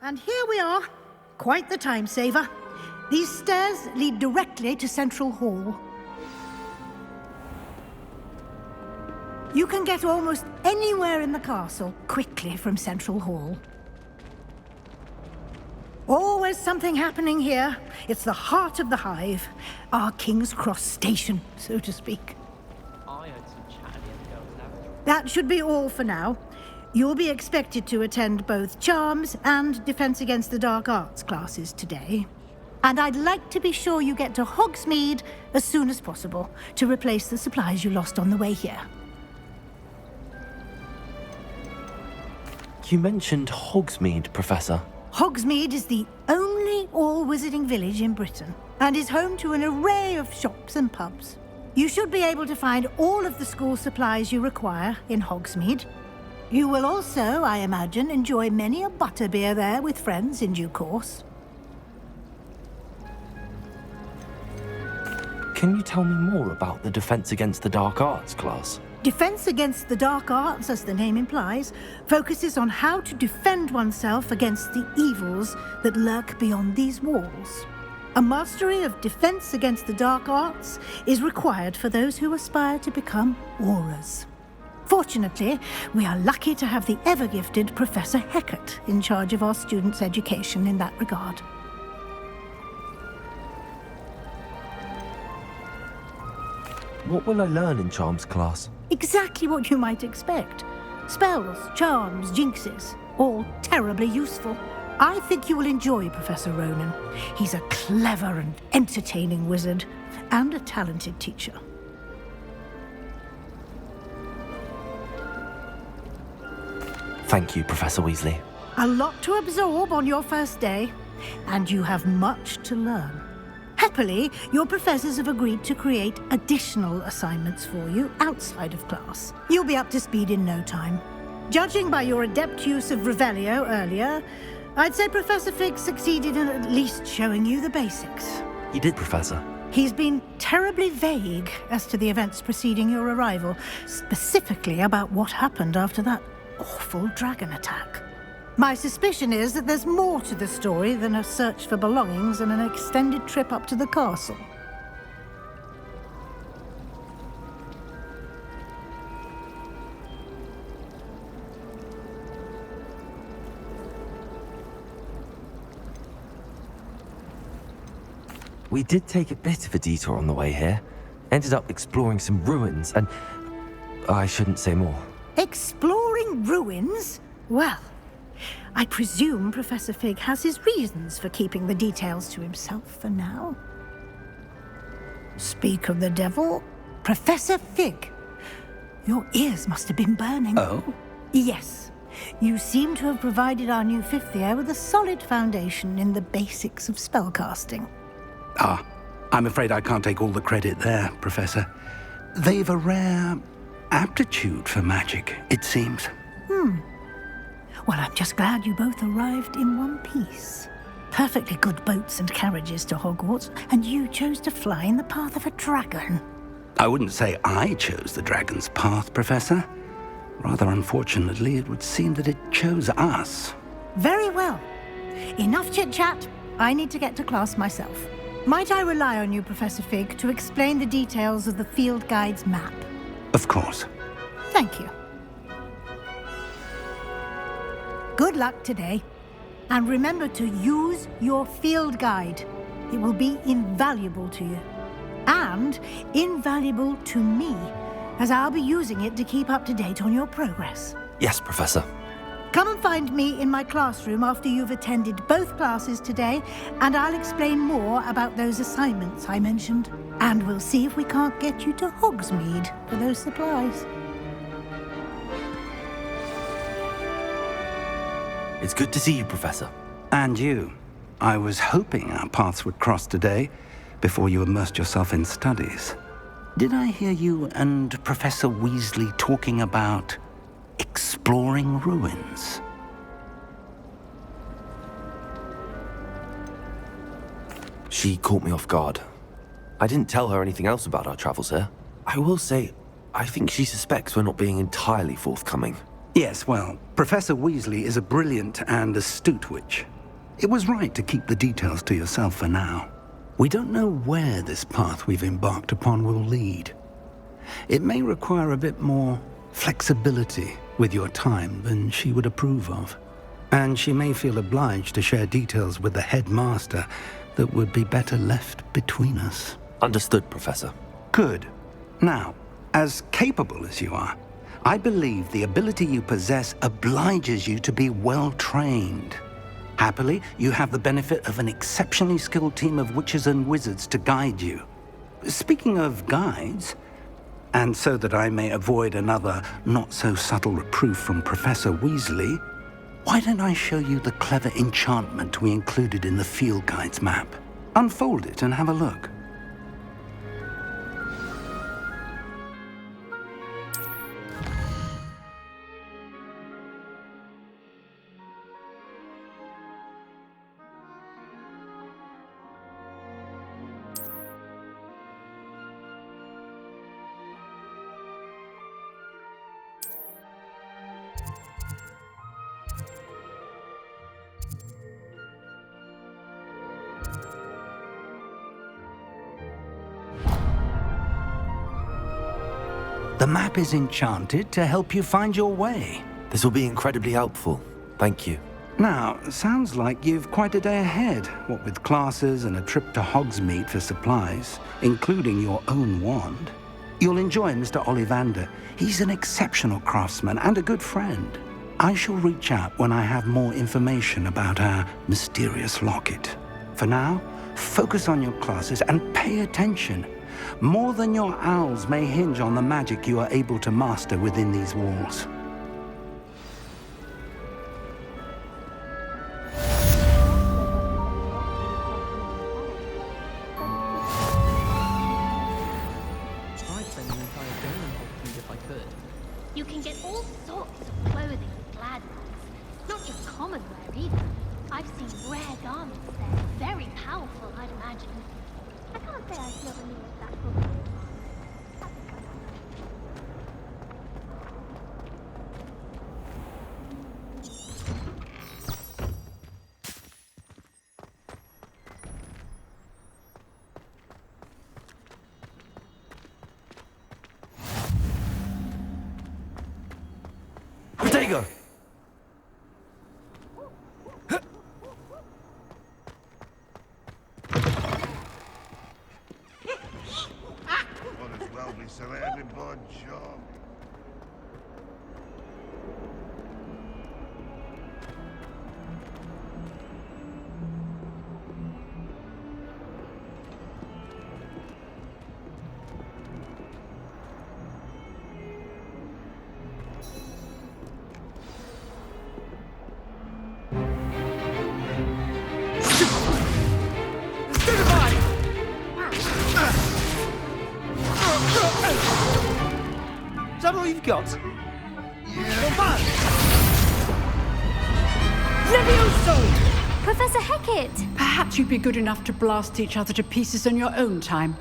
And here we are. Quite the time saver. These stairs lead directly to Central Hall. You can get almost anywhere in the castle quickly from Central Hall. Always something happening here. It's the heart of the hive. Our King's Cross station, so to speak. I heard some chat in the other girls' lavatory. That should be all for now. You'll be expected to attend both Charms and Defense Against the Dark Arts classes today. And I'd like to be sure you get to Hogsmeade as soon as possible to replace the supplies you lost on the way here. You mentioned Hogsmeade, Professor. Hogsmeade is the only all-wizarding village in Britain and is home to an array of shops and pubs. You should be able to find all of the school supplies you require in Hogsmeade. You will also, I imagine, enjoy many a butterbeer there with friends in due course. Can you tell me more about the Defense Against the Dark Arts class? Defense Against the Dark Arts, as the name implies, focuses on how to defend oneself against the evils that lurk beyond these walls. A mastery of Defense Against the Dark Arts is required for those who aspire to become Aurors. Fortunately, we are lucky to have the ever-gifted Professor Hecat in charge of our students' education in that regard. What will I learn in Charms class? Exactly what you might expect. Spells, charms, jinxes, all terribly useful. I think you will enjoy Professor Ronan. He's a clever and entertaining wizard, and a talented teacher. Thank you, Professor Weasley. A lot to absorb on your first day, and you have much to learn. Happily, your professors have agreed to create additional assignments for you outside of class. You'll be up to speed in no time. Judging by your adept use of Revelio earlier, I'd say Professor Fig succeeded in at least showing you the basics. He did, Professor. He's been terribly vague as to the events preceding your arrival, specifically about what happened after that awful dragon attack. My suspicion is that there's more to the story than a search for belongings and an extended trip up to the castle. We did take a bit of a detour on the way here. Ended up exploring some ruins and... I shouldn't say more. Exploring ruins? Well, I presume Professor Fig has his reasons for keeping the details to himself for now. Speak of the devil, Professor Fig. Your ears must have been burning. Oh? Yes. You seem to have provided our new fifth year with a solid foundation in the basics of spellcasting. Ah, I'm afraid I can't take all the credit there, Professor. They've a rare aptitude for magic, it seems. Well, I'm just glad you both arrived in one piece. Perfectly good boats and carriages to Hogwarts, and you chose to fly in the path of a dragon. I wouldn't say I chose the dragon's path, Professor. Rather unfortunately, it would seem that it chose us. Very well. Enough chit-chat. I need to get to class myself. Might I rely on you, Professor Fig, to explain the details of the field guide's map? Of course. Thank you. Good luck today. And remember to use your field guide. It will be invaluable to you. And invaluable to me, as I'll be using it to keep up to date on your progress. Yes, Professor. Come and find me in my classroom after you've attended both classes today, and I'll explain more about those assignments I mentioned. And we'll see if we can't get you to Hogsmeade for those supplies. It's good to see you, Professor. And you. I was hoping our paths would cross today, before you immersed yourself in studies. Did I hear you and Professor Weasley talking about exploring ruins? She caught me off guard. I didn't tell her anything else about our travels here. I will say, I think she suspects we're not being entirely forthcoming. Yes, well, Professor Weasley is a brilliant and astute witch. It was right to keep the details to yourself for now. We don't know where this path we've embarked upon will lead. It may require a bit more flexibility with your time than she would approve of. And she may feel obliged to share details with the headmaster that would be better left between us. Understood, Professor. Good. Now, as capable as you are, I believe the ability you possess obliges you to be well trained. Happily, you have the benefit of an exceptionally skilled team of witches and wizards to guide you. Speaking of guides, and so that I may avoid another not-so-subtle reproof from Professor Weasley, why don't I show you the clever enchantment we included in the field guide's map? Unfold it and have a look. The map is enchanted to help you find your way. This will be incredibly helpful. Thank you. Now, sounds like you've quite a day ahead, what with classes and a trip to Hogsmeade for supplies, including your own wand. You'll enjoy Mr. Ollivander. He's an exceptional craftsman and a good friend. I shall reach out when I have more information about our mysterious locket. For now, focus on your classes and pay attention. More than your owls may hinge on the magic you are able to master within these walls. I'd spend an entire day in Hogsmeade if I could. You can get all sorts of clothing and gladness. Not just common wear either. I've seen rare garments there. Very powerful, I'd imagine. I can't say I've never knew of that before. Protego! Might as well be surrounded by charm. Is that all you've got? Levioso! Professor Hecat! Perhaps you'd be good enough to blast each other to pieces on your own time.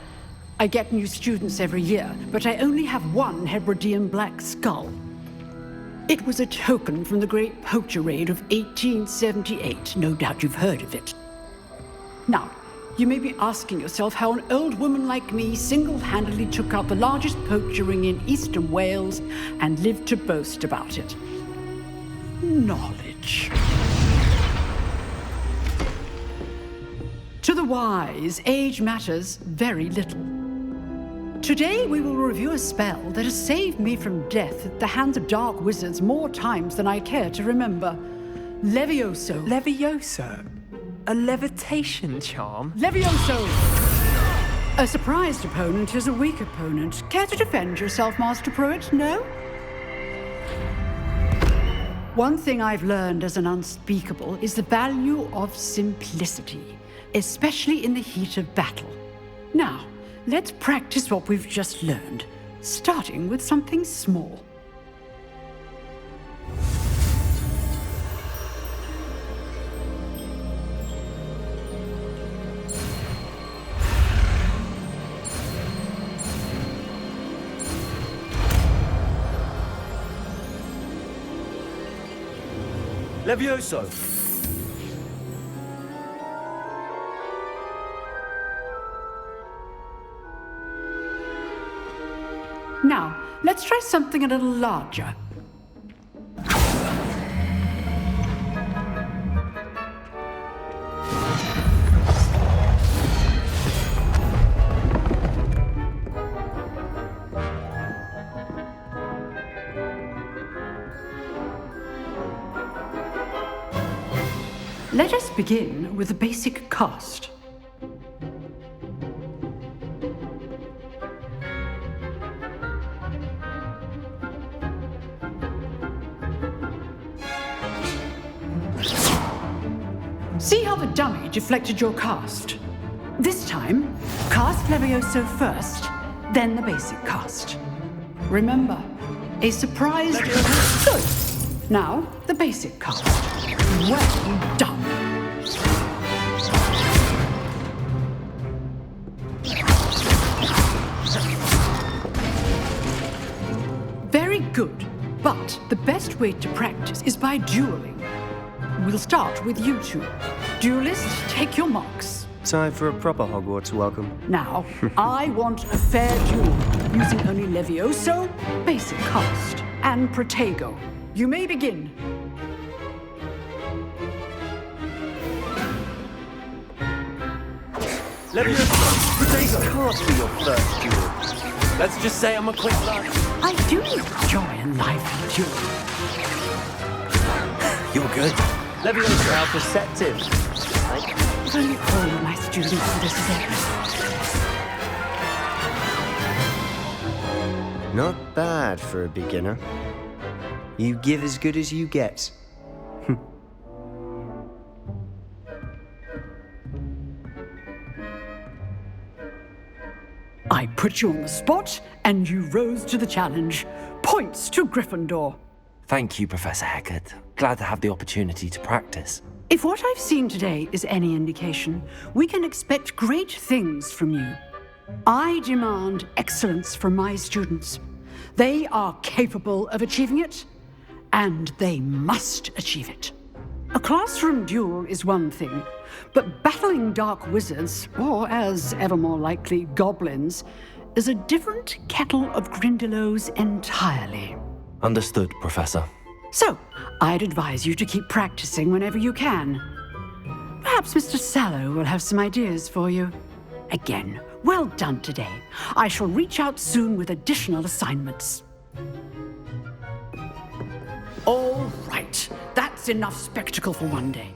I get new students every year, but I only have one Hebridean black skull. It was a token from the Great Poacher Raid of 1878. No doubt you've heard of it. Now, you may be asking yourself how an old woman like me single-handedly took out the largest poacher ring in eastern Wales and lived to boast about it. Knowledge. To the wise, age matters very little. Today we will review a spell that has saved me from death at the hands of dark wizards more times than I care to remember. Levioso. Levioso? A levitation charm? Levioso! A surprised opponent is a weak opponent. Care to defend yourself, Master Pruitt? No? One thing I've learned as an unspeakable is the value of simplicity, especially in the heat of battle. Now, let's practice what we've just learned, starting with something small. Levioso! Now, let's try something a little larger. Let us begin with the basic cast. See how the dummy deflected your cast? This time, cast Levioso first, then the basic cast. Remember, a surprise... Good. Now, the basic cast. Well done. Very good. But the best way to practice is by dueling. We'll start with you two. Duelists, take your marks. Time for a proper Hogwarts welcome. Now, I want a fair duel, using only Levioso, basic cast, and Protego. You may begin. Levioso, this can't be your first duel. Let's just say I'm a quick learner. I do enjoy a lively duel. You're good. Levioso, how perceptive. If only all my students were this zealous. Not bad for a beginner. You give as good as you get. I put you on the spot, and you rose to the challenge. Points to Gryffindor. Thank you, Professor Hecat. Glad to have the opportunity to practice. If what I've seen today is any indication, we can expect great things from you. I demand excellence from my students. They are capable of achieving it, and they must achieve it. A classroom duel is one thing, but battling dark wizards, or as ever more likely, goblins, is a different kettle of Grindylows entirely. Understood, Professor. So, I'd advise you to keep practicing whenever you can. Perhaps Mr. Sallow will have some ideas for you. Again, well done today. I shall reach out soon with additional assignments. All right, that's enough spectacle for one day.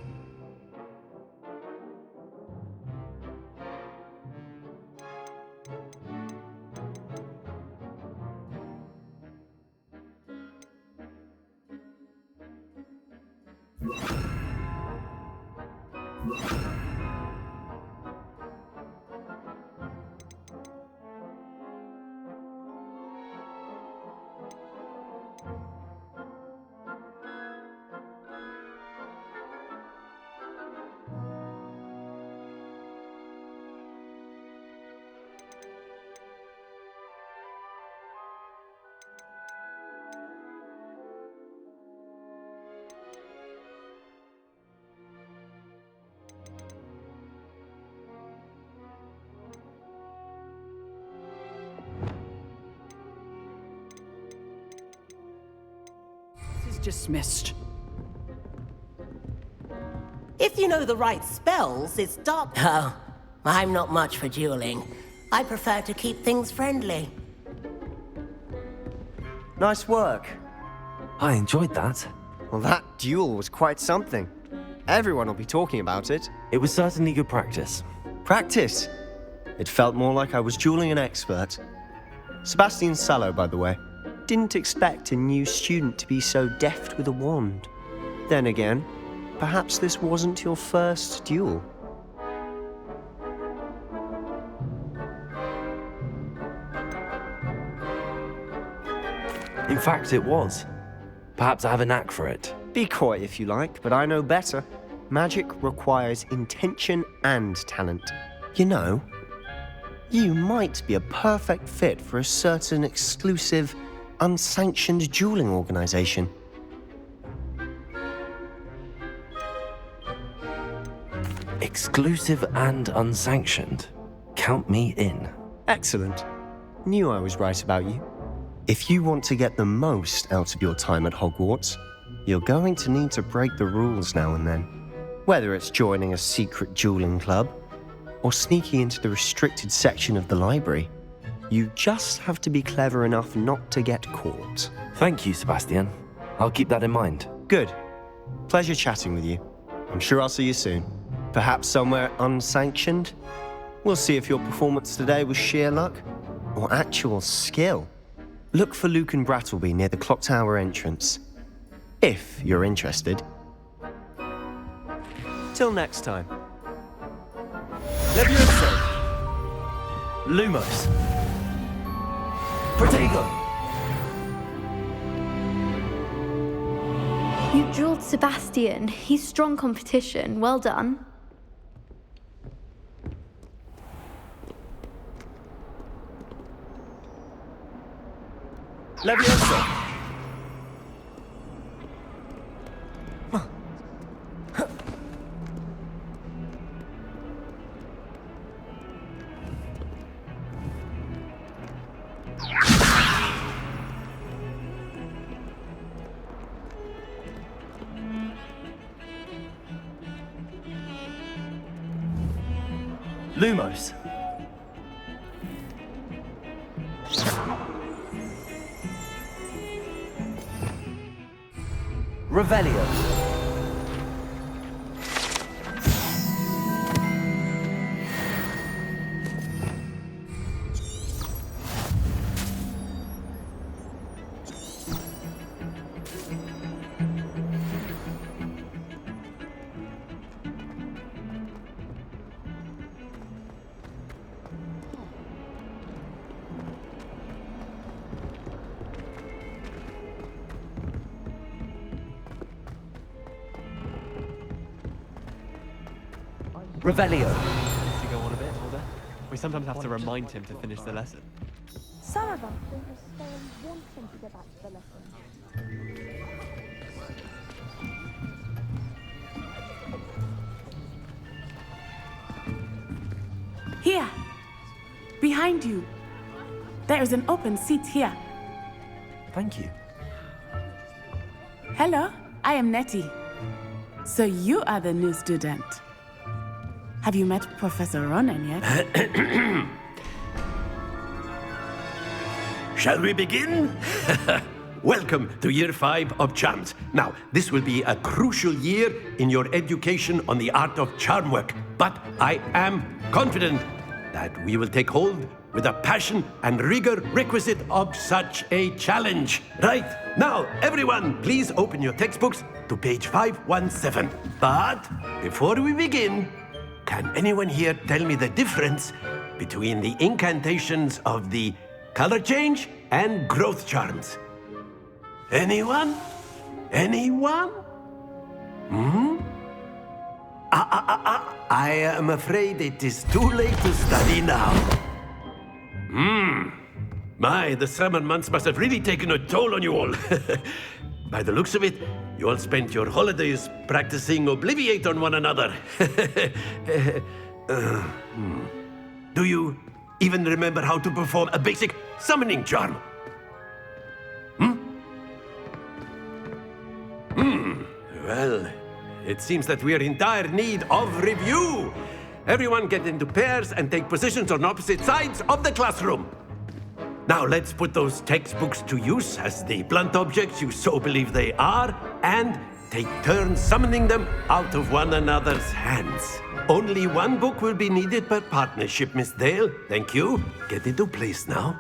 Dismissed. If you know the right spells, it's dark. Oh, I'm not much for dueling. I prefer to keep things friendly. Nice work. I enjoyed that. Well, that duel was quite something. Everyone will be talking about it. It was certainly good practice. Practice? It felt more like I was dueling an expert. Sebastian Sallow, by the way. Didn't expect a new student to be so deft with a wand. Then again, perhaps this wasn't your first duel. In fact, it was. Perhaps I have a knack for it. Be coy if you like, but I know better. Magic requires intention and talent. You know, you might be a perfect fit for a certain exclusive, unsanctioned dueling organization. Exclusive and unsanctioned. Count me in. Excellent. Knew I was right about you. If you want to get the most out of your time at Hogwarts, you're going to need to break the rules now and then. Whether it's joining a secret dueling club, or sneaking into the restricted section of the library, you just have to be clever enough not to get caught. Thank you, Sebastian. I'll keep that in mind. Good. Pleasure chatting with you. I'm sure I'll see you soon. Perhaps somewhere unsanctioned? We'll see if your performance today was sheer luck or actual skill. Look for Luke and Brattleby near the clock tower entrance, if you're interested. Till next time. Levioso! Lumos! Protego! You drilled Sebastian. He's strong competition. Well done. Levioso! Lumos. Revelio. Revelio. To go on a bit, older. We sometimes have to remind him to finish the lesson. Some of us think of staying wanting to get back to the lesson. Here, behind you. There is an open seat here. Thank you. Hello, I am Nettie. So you are the new student. Have you met Professor Ronan yet? Shall we begin? Welcome to Year 5 of Charms. Now, this will be a crucial year in your education on the art of charm work, but I am confident that we will take hold with the passion and rigor requisite of such a challenge. Right, now, everyone, please open your textbooks to page 517. But before we begin, can anyone here tell me the difference between the incantations of the color change and growth charms? Anyone? Anyone? I am afraid it is too late to study now. My, the summer months must have really taken a toll on you all. By the looks of it, you all spent your holidays practicing Obliviate on one another. Do you even remember how to perform a basic summoning charm? Well, it seems that we are in dire need of review. Everyone get into pairs and take positions on opposite sides of the classroom. Now let's put those textbooks to use as the blunt objects you so believe they are, and take turns summoning them out of one another's hands. Only one book will be needed per partnership, Miss Dale. Thank you. Get into place now.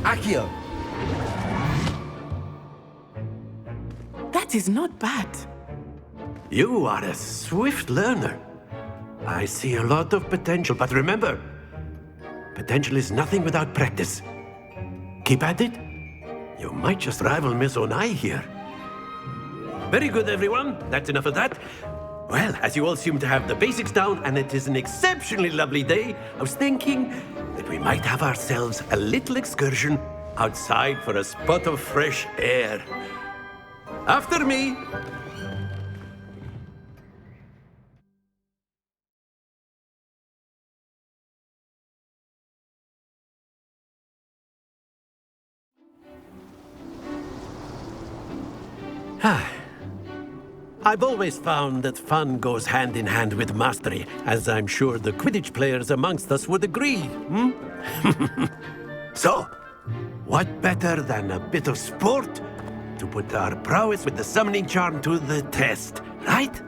Accio! That is not bad. You are a swift learner. I see a lot of potential, but remember, potential is nothing without practice. Keep at it. You might just rival Miss Onai here. Very good, everyone. That's enough of that. Well, as you all seem to have the basics down and it is an exceptionally lovely day, I was thinking that we might have ourselves a little excursion outside for a spot of fresh air. After me. I've always found that fun goes hand in hand with mastery, as I'm sure the Quidditch players amongst us would agree, hmm? So, what better than a bit of sport to put our prowess with the summoning charm to the test, right?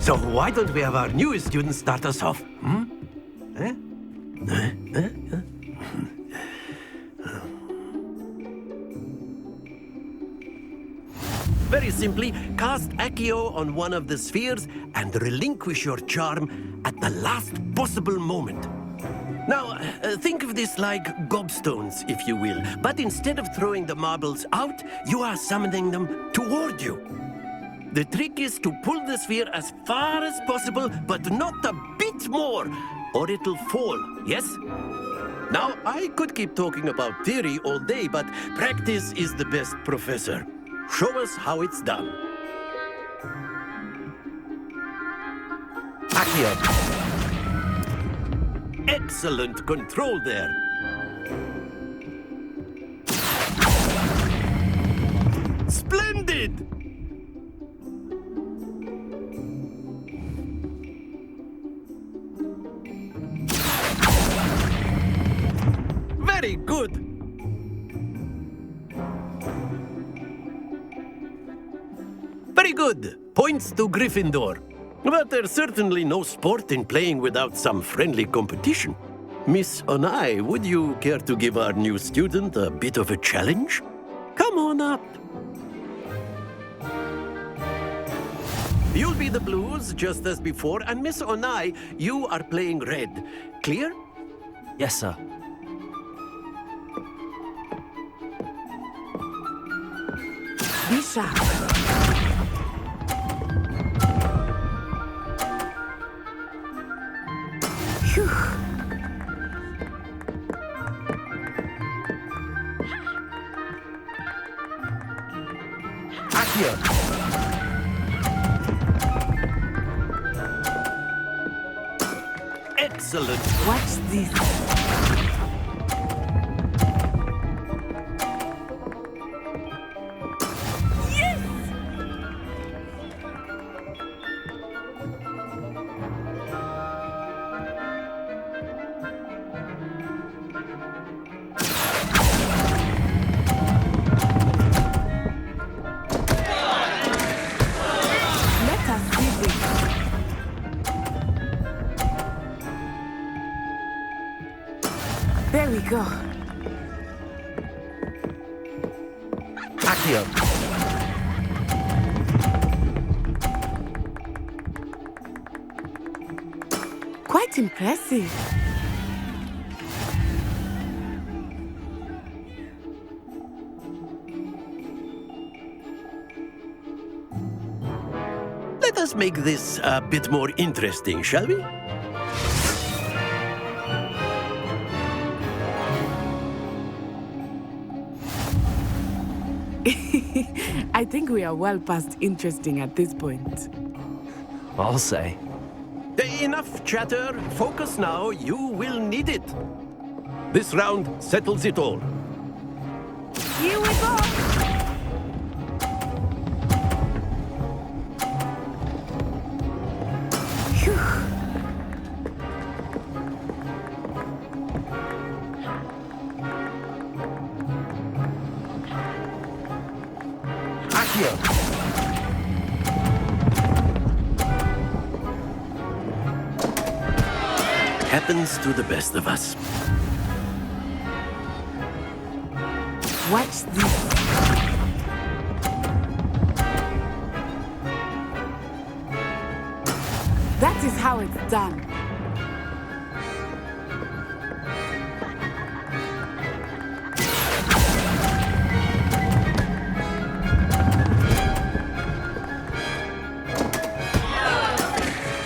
So why don't we have our newest student start us off? Very simply, cast Accio on one of the spheres and relinquish your charm at the last possible moment. Now, think of this like gobstones, if you will, but instead of throwing the marbles out, you are summoning them toward you. The trick is to pull the sphere as far as possible, but not a bit more, or it'll fall, yes? Now, I could keep talking about theory all day, but practice is the best professor. Show us how it's done. Accio. Excellent control there. Splendid! Very good. Very good. Points to Gryffindor. But there's certainly no sport in playing without some friendly competition. Miss Onai, would you care to give our new student a bit of a challenge? Come on up. You'll be the blues, just as before, and Miss Onai, you are playing red. Clear? Yes, sir. Be sharp. Phew. Accio. Excellent. Watch this. There we go. Accio. Quite impressive. Let us make this a bit more interesting, shall we? I think we are well past interesting at this point. I'll say. Enough chatter. Focus now. You will need it. This round settles it all. Here we go! Happens to the best of us. Watch this. That is how it's done.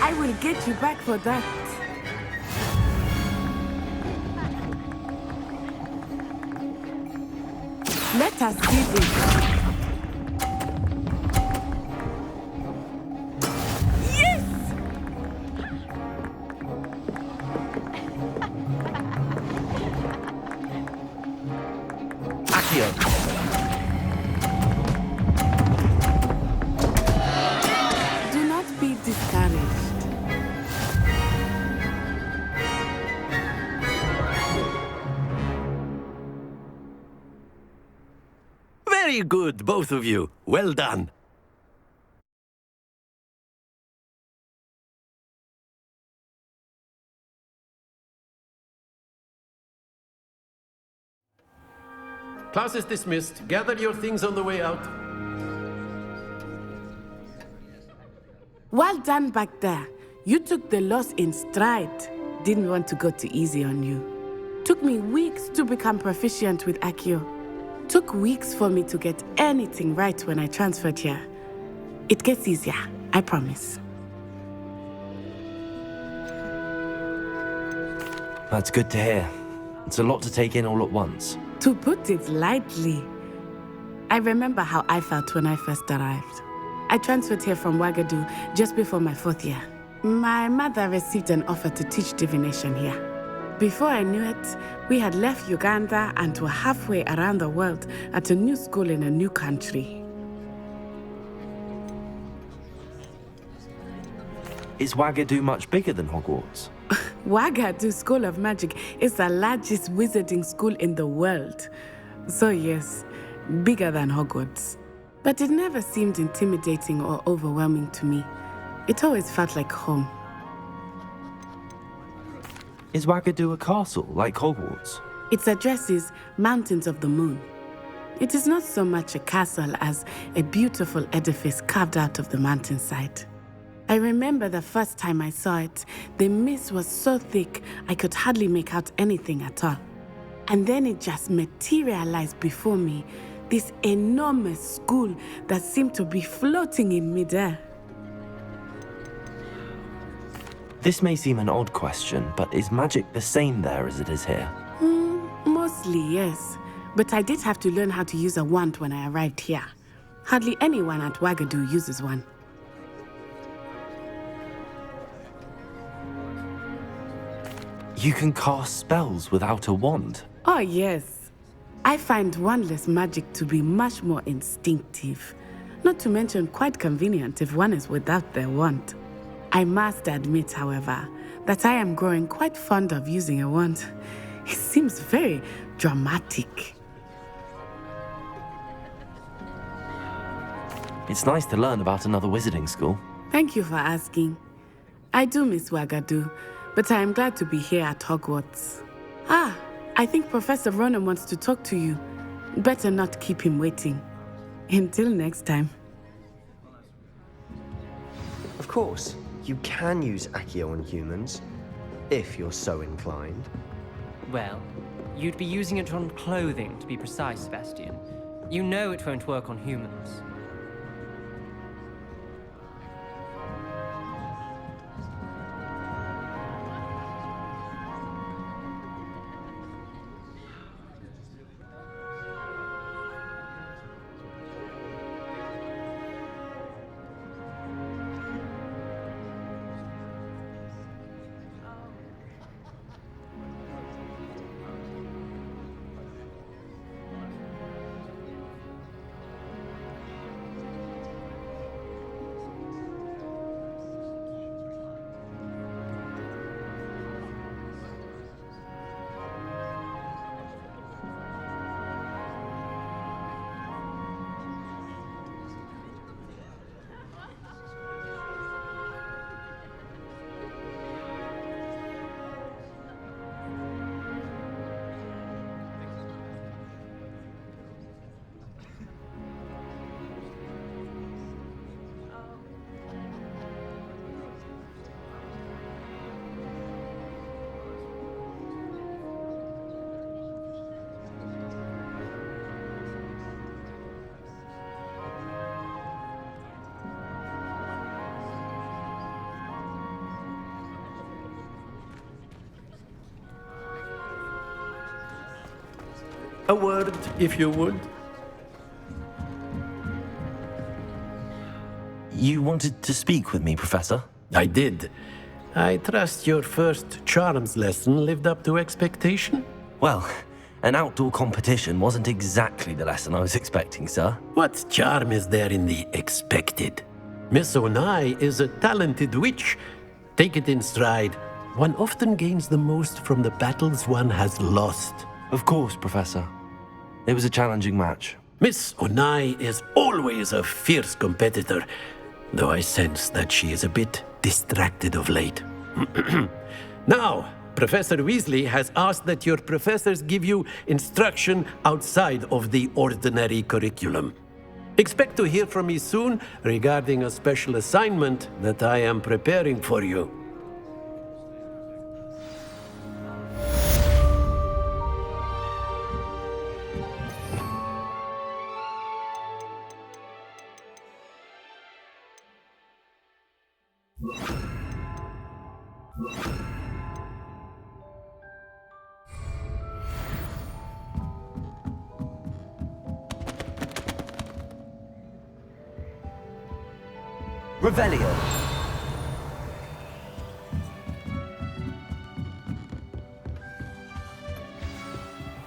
I will get you back for that. Let us see this. Yes! Accio! Do not be discouraged. Very good, both of you. Well done. Class is dismissed. Gather your things on the way out. Well done back there. You took the loss in stride. Didn't want to go too easy on you. Took me weeks to become proficient with Accio. Took weeks for me to get anything right when I transferred here. It gets easier, I promise. That's good to hear. It's a lot to take in all at once. To put it lightly, I remember how I felt when I first arrived. I transferred here from Ouagadougou just before my 4th year. My mother received an offer to teach divination here. Before I knew it, we had left Uganda and were halfway around the world at a new school in a new country. Is Ouagadougou much bigger than Hogwarts? Ouagadougou School of Magic is the largest wizarding school in the world. So yes, bigger than Hogwarts. But it never seemed intimidating or overwhelming to me. It always felt like home. Is Ouagadougou a castle, like Hogwarts? Its address is Mountains of the Moon. It is not so much a castle as a beautiful edifice carved out of the mountainside. I remember the first time I saw it, the mist was so thick I could hardly make out anything at all. And then it just materialized before me, this enormous school that seemed to be floating in midair. This may seem an odd question, but is magic the same there as it is here? Mostly, yes. But I did have to learn how to use a wand when I arrived here. Hardly anyone at Ouagadougou uses one. You can cast spells without a wand? Oh, yes. I find wandless magic to be much more instinctive. Not to mention quite convenient if one is without their wand. I must admit, however, that I am growing quite fond of using a wand. It seems very dramatic. It's nice to learn about another wizarding school. Thank you for asking. I do miss Ouagadougou, but I am glad to be here at Hogwarts. I think Professor Ronan wants to talk to you. Better not keep him waiting. Until next time. Of course, you can use Accio on humans, if you're so inclined. Well, you'd be using it on clothing, to be precise, Sebastian. You know it won't work on humans. A word, if you would. You wanted to speak with me, Professor? I did. I trust your first charms lesson lived up to expectation? Well, an outdoor competition wasn't exactly the lesson I was expecting, sir. What charm is there in the expected? Miss Onai is a talented witch. Take it in stride. One often gains the most from the battles one has lost. Of course, Professor. It was a challenging match. Miss Onai is always a fierce competitor, though I sense that she is a bit distracted of late. Now, Professor Weasley has asked that your professors give you instruction outside of the ordinary curriculum. Expect to hear from me soon regarding a special assignment that I am preparing for you. Revelio.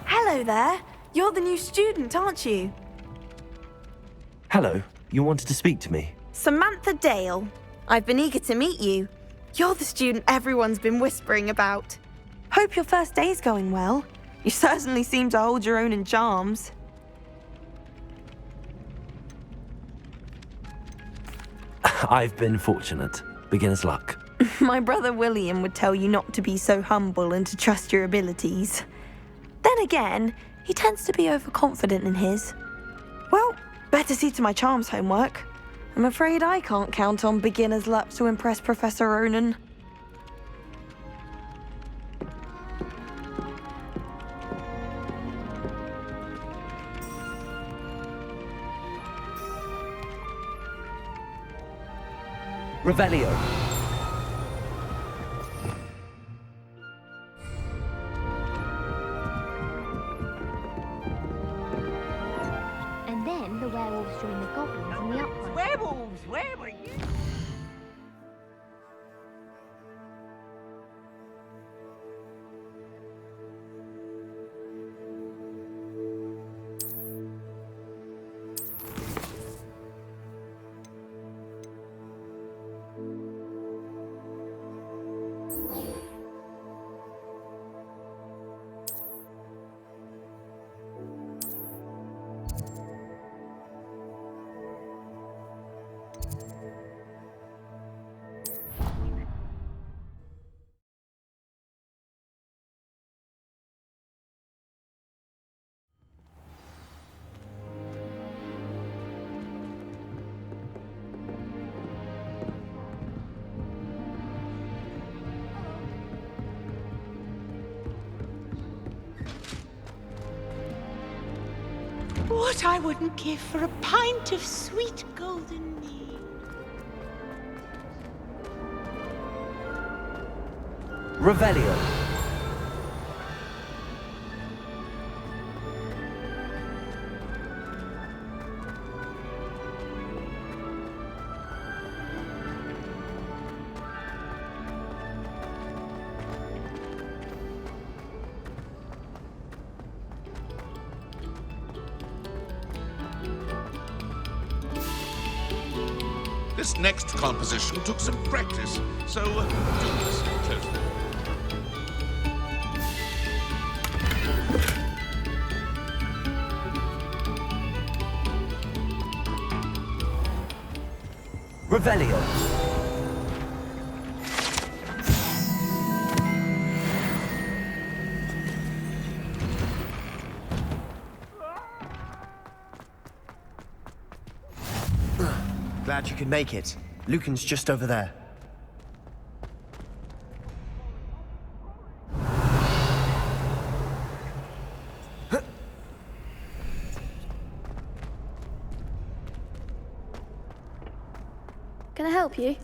Hello there. You're the new student, aren't you? Hello, you wanted to speak to me? Samantha Dale. I've been eager to meet you. You're the student everyone's been whispering about. Hope your first day's going well. You certainly seem to hold your own in charms. I've been fortunate. Beginner's luck. My brother William would tell you not to be so humble and to trust your abilities. Then again, he tends to be overconfident in his. Well, better see to my charms homework. I'm afraid I can't count on beginner's luck to impress Professor Ronan. Revelio. And then the werewolves join the goblins in the uprising. Werewolves, where were you? What I wouldn't give for a pint of sweet golden mead. Revelio. This next composition took some practice, so do listen closely. Revelio. Glad you could make it. Lucan's just over there. Can I help you?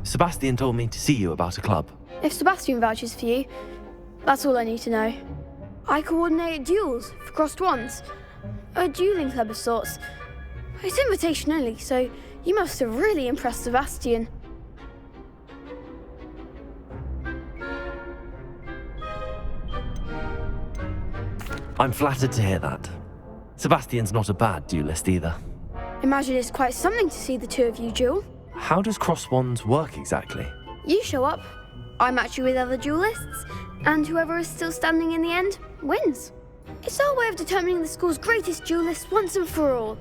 Sebastian told me to see you about a club. If Sebastian vouches for you, that's all I need to know. I coordinate duels for crossed wands. A dueling club of sorts. It's invitation only, so you must have really impressed Sebastian. I'm flattered to hear that. Sebastian's not a bad duelist either. Imagine it's quite something to see the two of you duel. How does cross wands work exactly? You show up, I match you with other duelists, and whoever is still standing in the end wins. It's our way of determining the school's greatest duelist once and for all.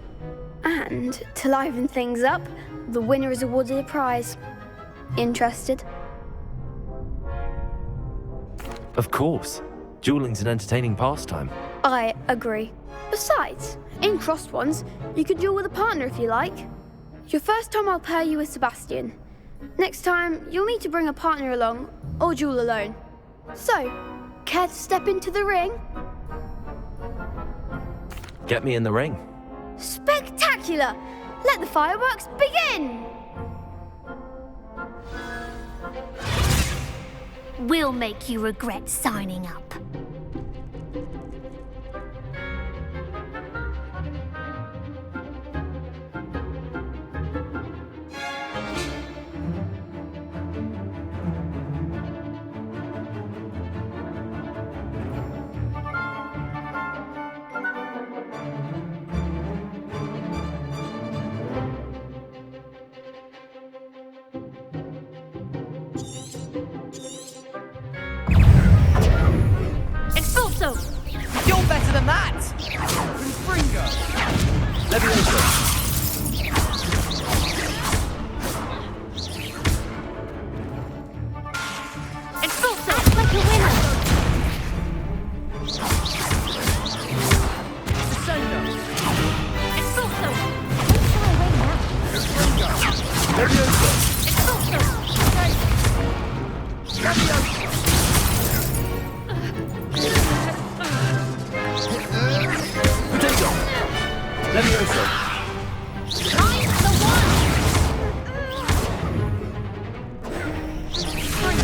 And to liven things up, the winner is awarded a prize. Interested? Of course. Dueling's an entertaining pastime. I agree. Besides, in crossed ones, you can duel with a partner if you like. Your first time I'll pair you with Sebastian. Next time, you'll need to bring a partner along, or duel alone. So, care to step into the ring? Get me in the ring. Spectacular! Let the fireworks begin! We'll make you regret signing up. Expulso! You're better than that! Confringo! Levioso! Expulso! Act like a winner! Expulso! Don't shy away now. Levioso! Expulso! Levioso! Potato! Levioso! I'm the one!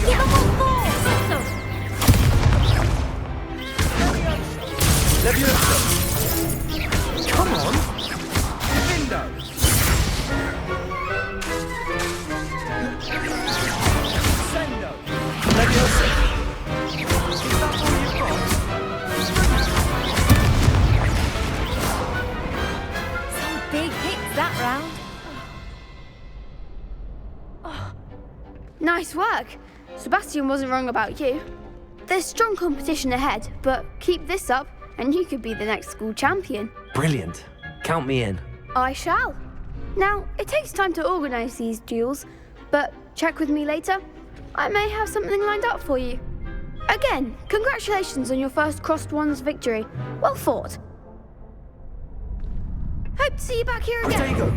Give him all four! Expulso! Levioso! Come on! Window! Sendo! Levioso! Is that all you've got? Some big hits that round. Nice work. Sebastian wasn't wrong about you. There's strong competition ahead, but keep this up and you could be the next school champion. Brilliant. Count me in. I shall. Now, it takes time to organise these duels, but check with me later. I may have something lined up for you. Again, congratulations on your first crossed wands victory. Well fought. Hope to see you back here again. Potato!